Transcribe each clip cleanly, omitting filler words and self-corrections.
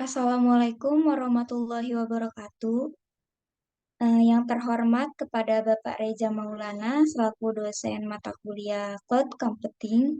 Assalamualaikum warahmatullahi wabarakatuh. Yang terhormat kepada Bapak Reza Maulana selaku dosen mata kuliah Cloud Computing.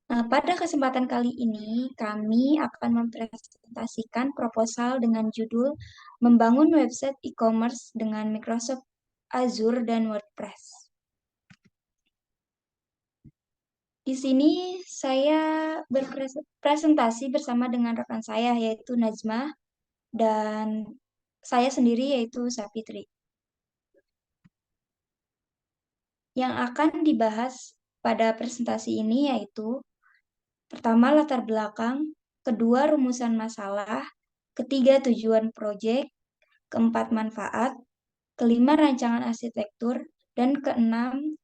Pada kesempatan kali ini, kami akan mempresentasikan proposal dengan judul Membangun Website E-commerce dengan Microsoft Azure dan WordPress. Di sini saya berpresentasi bersama dengan rekan saya yaitu Najma dan saya sendiri yaitu Sapitri. Yang akan dibahas pada presentasi ini yaitu pertama latar belakang, kedua rumusan masalah, ketiga tujuan proyek, keempat manfaat, kelima rancangan arsitektur, dan keenam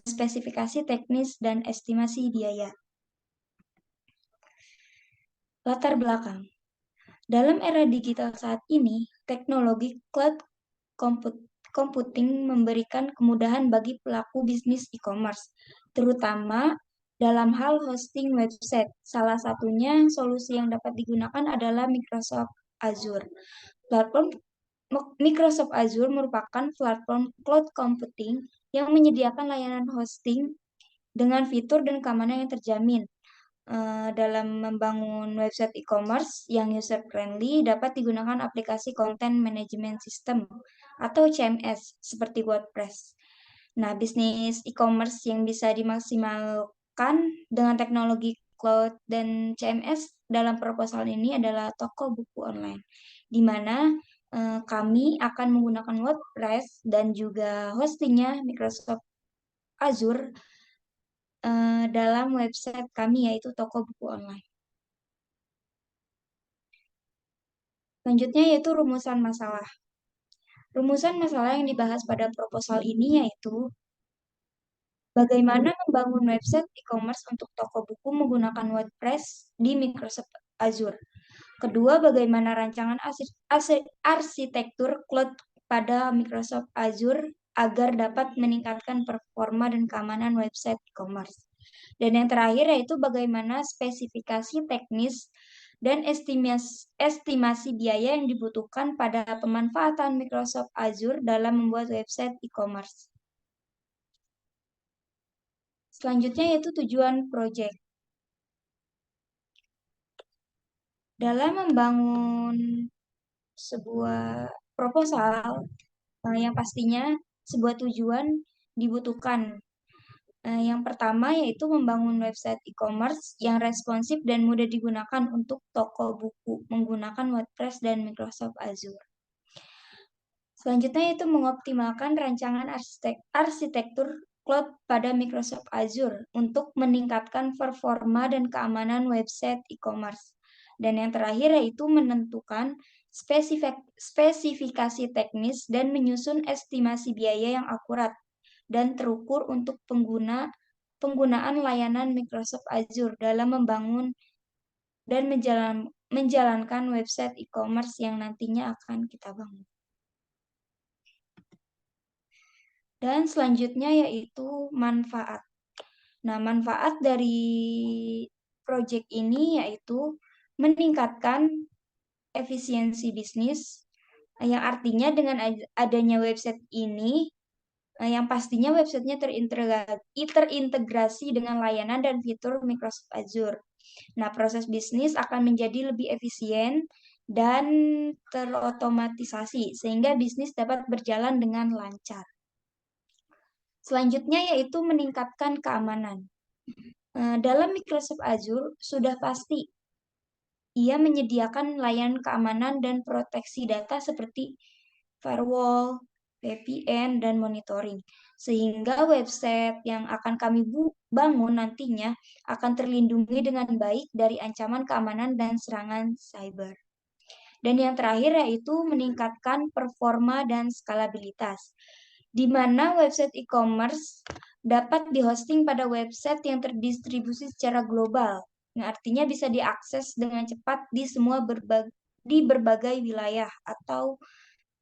spesifikasi teknis dan estimasi biaya. Latar belakang. Dalam era digital saat ini, teknologi cloud computing memberikan kemudahan bagi pelaku bisnis e-commerce, terutama dalam hal hosting website. Salah satunya solusi yang dapat digunakan adalah Microsoft Azure. Platform Microsoft Azure merupakan platform cloud computing yang menyediakan layanan hosting dengan fitur dan keamanan yang terjamin. Dalam membangun website e-commerce yang user-friendly dapat digunakan aplikasi Content Management System atau CMS seperti WordPress. Nah, bisnis e-commerce yang bisa dimaksimalkan dengan teknologi cloud dan CMS dalam proposal ini adalah toko buku online, di mana kami akan menggunakan WordPress dan juga hostingnya Microsoft Azure dalam website kami yaitu toko buku online. Selanjutnya yaitu rumusan masalah. Rumusan masalah yang dibahas pada proposal ini yaitu bagaimana membangun website e-commerce untuk toko buku menggunakan WordPress di Microsoft Azure. Kedua, bagaimana rancangan arsitektur cloud pada Microsoft Azure agar dapat meningkatkan performa dan keamanan website e-commerce. Dan yang terakhir yaitu bagaimana spesifikasi teknis dan estimasi biaya yang dibutuhkan pada pemanfaatan Microsoft Azure dalam membuat website e-commerce. Selanjutnya yaitu tujuan proyek. Dalam membangun sebuah proposal yang pastinya sebuah tujuan dibutuhkan. Yang pertama yaitu membangun website e-commerce yang responsif dan mudah digunakan untuk toko buku menggunakan WordPress dan Microsoft Azure. Selanjutnya yaitu mengoptimalkan rancangan arsitektur cloud pada Microsoft Azure untuk meningkatkan performa dan keamanan website e-commerce. Dan yang terakhir yaitu menentukan spesifikasi teknis dan menyusun estimasi biaya yang akurat dan terukur untuk penggunaan layanan Microsoft Azure dalam membangun dan menjalankan website e-commerce yang nantinya akan kita bangun. Dan selanjutnya yaitu manfaat. Nah, manfaat dari proyek ini yaitu meningkatkan efisiensi bisnis, yang artinya dengan adanya website ini, yang pastinya websitenya terintegrasi dengan layanan dan fitur Microsoft Azure. Nah, proses bisnis akan menjadi lebih efisien dan terotomatisasi, sehingga bisnis dapat berjalan dengan lancar. Selanjutnya yaitu meningkatkan keamanan. Dalam Microsoft Azure sudah pasti ia menyediakan layanan keamanan dan proteksi data seperti firewall, VPN, dan monitoring. Sehingga website yang akan kami bangun nantinya akan terlindungi dengan baik dari ancaman keamanan dan serangan cyber. Dan yang terakhir yaitu meningkatkan performa dan skalabilitas, di mana website e-commerce dapat dihosting pada website yang terdistribusi secara global, yang artinya bisa diakses dengan cepat di berbagai wilayah atau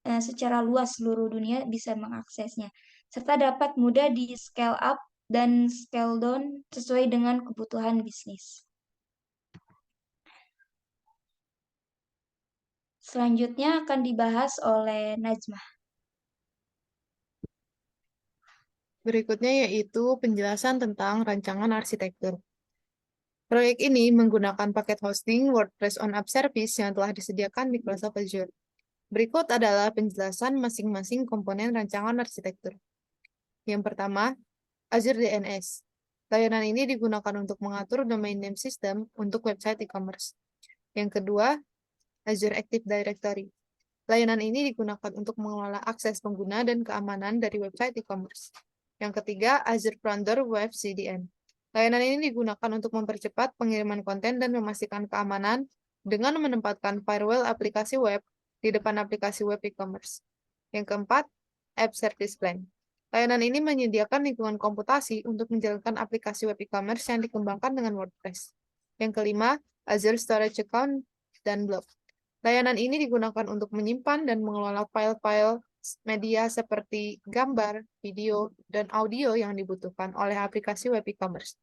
secara luas seluruh dunia bisa mengaksesnya, serta dapat mudah di scale up dan scale down sesuai dengan kebutuhan bisnis. Selanjutnya akan dibahas oleh Najmah. Berikutnya yaitu penjelasan tentang rancangan arsitektur. Proyek ini menggunakan paket hosting WordPress on App Service yang telah disediakan Microsoft Azure. Berikut adalah penjelasan masing-masing komponen rancangan arsitektur. Yang pertama, Azure DNS. Layanan ini digunakan untuk mengatur domain name system untuk website e-commerce. Yang kedua, Azure Active Directory. Layanan ini digunakan untuk mengelola akses pengguna dan keamanan dari website e-commerce. Yang ketiga, Azure Founder Web CDN. Layanan ini digunakan untuk mempercepat pengiriman konten dan memastikan keamanan dengan menempatkan firewall aplikasi web di depan aplikasi web e-commerce. Yang keempat, App Service Plan. Layanan ini menyediakan lingkungan komputasi untuk menjalankan aplikasi web e-commerce yang dikembangkan dengan WordPress. Yang kelima, Azure Storage Account dan Blob. Layanan ini digunakan untuk menyimpan dan mengelola file-file media seperti gambar, video, dan audio yang dibutuhkan oleh aplikasi web e-commerce.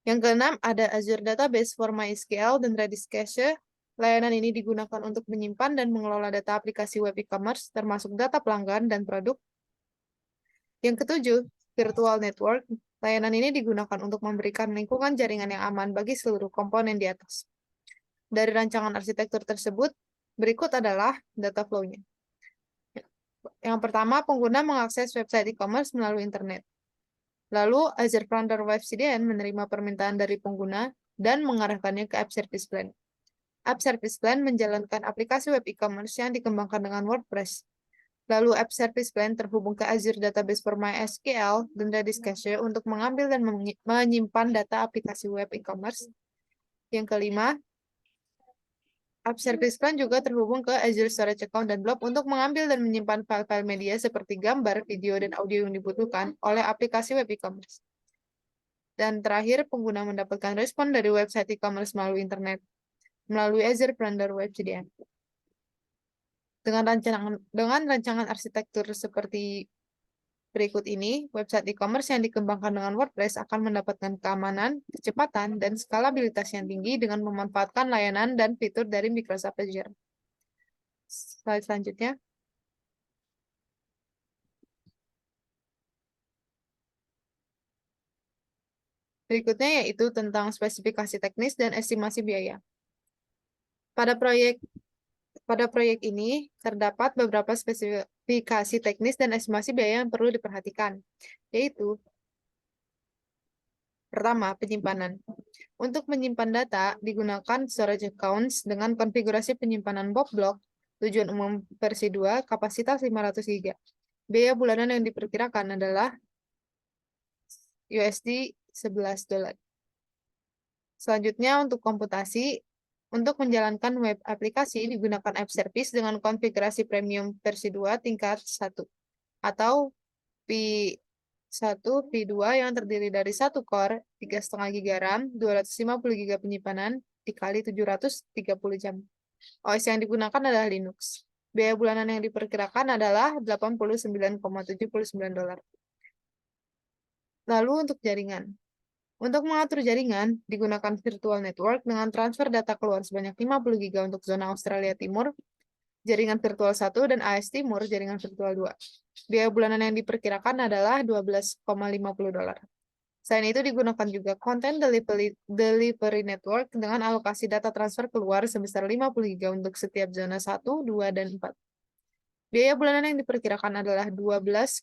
Yang keenam, ada Azure Database for MySQL dan Redis Cache. Layanan ini digunakan untuk menyimpan dan mengelola data aplikasi web e-commerce, termasuk data pelanggan dan produk. Yang ketujuh, Virtual Network. Layanan ini digunakan untuk memberikan lingkungan jaringan yang aman bagi seluruh komponen di atas. Dari rancangan arsitektur tersebut, berikut adalah data flow-nya. Yang pertama, pengguna mengakses website e-commerce melalui internet. Lalu, Azure Founder Web CDN menerima permintaan dari pengguna dan mengarahkannya ke App Service Plan. App Service Plan menjalankan aplikasi web e-commerce yang dikembangkan dengan WordPress. Lalu, App Service Plan terhubung ke Azure Database for MySQL dan Redis Cache untuk mengambil dan menyimpan data aplikasi web e-commerce. Yang kelima, App Service Plan juga terhubung ke Azure Storage Account dan Blob untuk mengambil dan menyimpan file-file media seperti gambar, video, dan audio yang dibutuhkan oleh aplikasi web e-commerce. Dan terakhir, pengguna mendapatkan respon dari website e-commerce melalui internet, melalui Azure Founder Web CDN. Dengan rancangan arsitektur seperti berikut ini, website e-commerce yang dikembangkan dengan WordPress akan mendapatkan keamanan, kecepatan, dan skalabilitas yang tinggi dengan memanfaatkan layanan dan fitur dari Microsoft Azure. Slide selanjutnya. Berikutnya yaitu tentang spesifikasi teknis dan estimasi biaya. Pada proyek ini terdapat beberapa spesifikasi teknis dan estimasi biaya yang perlu diperhatikan, yaitu pertama, penyimpanan. Untuk menyimpan data, digunakan storage accounts dengan konfigurasi penyimpanan Bob Block, tujuan umum versi 2, kapasitas 500 GB. Biaya bulanan yang diperkirakan adalah USD $11. Selanjutnya, untuk komputasi, untuk menjalankan web aplikasi digunakan app service dengan konfigurasi premium versi 2 tingkat 1 atau V1, V2 yang terdiri dari 1 core, 3,5 GB RAM, 250 GB penyimpanan, dikali 730 jam. OS yang digunakan adalah Linux. Biaya bulanan yang diperkirakan adalah $89,79. Lalu untuk jaringan. Untuk mengatur jaringan, digunakan virtual network dengan transfer data keluar sebanyak 50 GB untuk zona Australia Timur, jaringan virtual 1, dan AS Timur, jaringan virtual 2. Biaya bulanan yang diperkirakan adalah $12,50. Selain itu, digunakan juga Content Delivery Network dengan alokasi data transfer keluar sebesar 50 GB untuk setiap zona 1, 2, dan 4. Biaya bulanan yang diperkirakan adalah $12,95.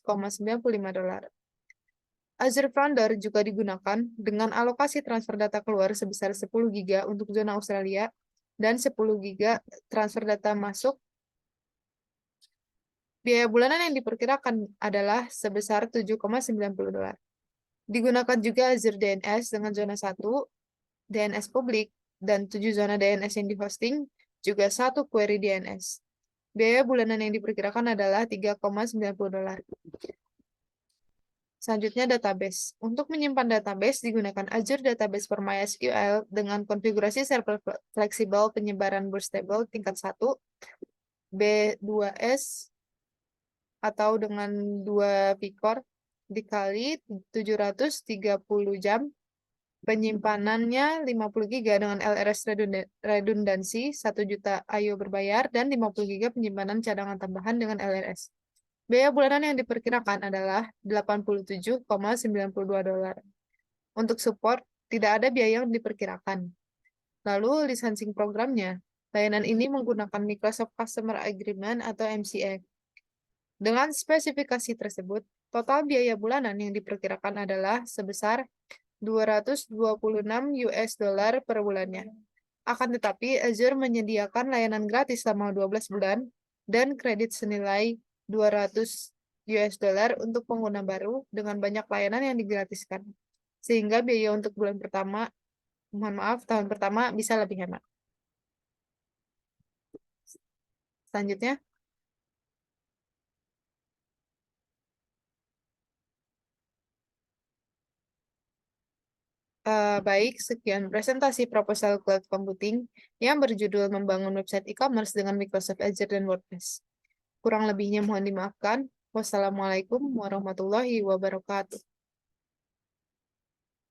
Azure Founder juga digunakan dengan alokasi transfer data keluar sebesar 10 GB untuk zona Australia dan 10 GB transfer data masuk. Biaya bulanan yang diperkirakan adalah sebesar $7,90. Digunakan juga Azure DNS dengan zona 1, DNS publik, dan 7 zona DNS yang dihosting, juga 1 query DNS. Biaya bulanan yang diperkirakan adalah $3,90. Selanjutnya, database. Untuk menyimpan database, digunakan Azure Database for MySQL dengan konfigurasi server fleksibel penyebaran burst table tingkat 1, B2S, atau dengan 2 vCore, dikali 730 jam, Penyimpanannya 50 GB dengan LRS redundansi 1 juta IO berbayar dan 50 GB penyimpanan cadangan tambahan dengan LRS. Biaya bulanan yang diperkirakan adalah $87,92. Untuk support, tidak ada biaya yang diperkirakan. Lalu, licensing programnya. Layanan ini menggunakan Microsoft Customer Agreement atau MCA. Dengan spesifikasi tersebut, total biaya bulanan yang diperkirakan adalah sebesar $226 per bulannya. Akan tetapi, Azure menyediakan layanan gratis selama 12 bulan dan kredit senilai $200 untuk pengguna baru dengan banyak layanan yang digratiskan. Sehingga biaya untuk tahun pertama bisa lebih hemat. Selanjutnya, baik, sekian presentasi proposal cloud computing yang berjudul membangun website e-commerce dengan Microsoft Azure dan WordPress. Kurang lebihnya mohon dimaafkan. Wassalamualaikum warahmatullahi wabarakatuh.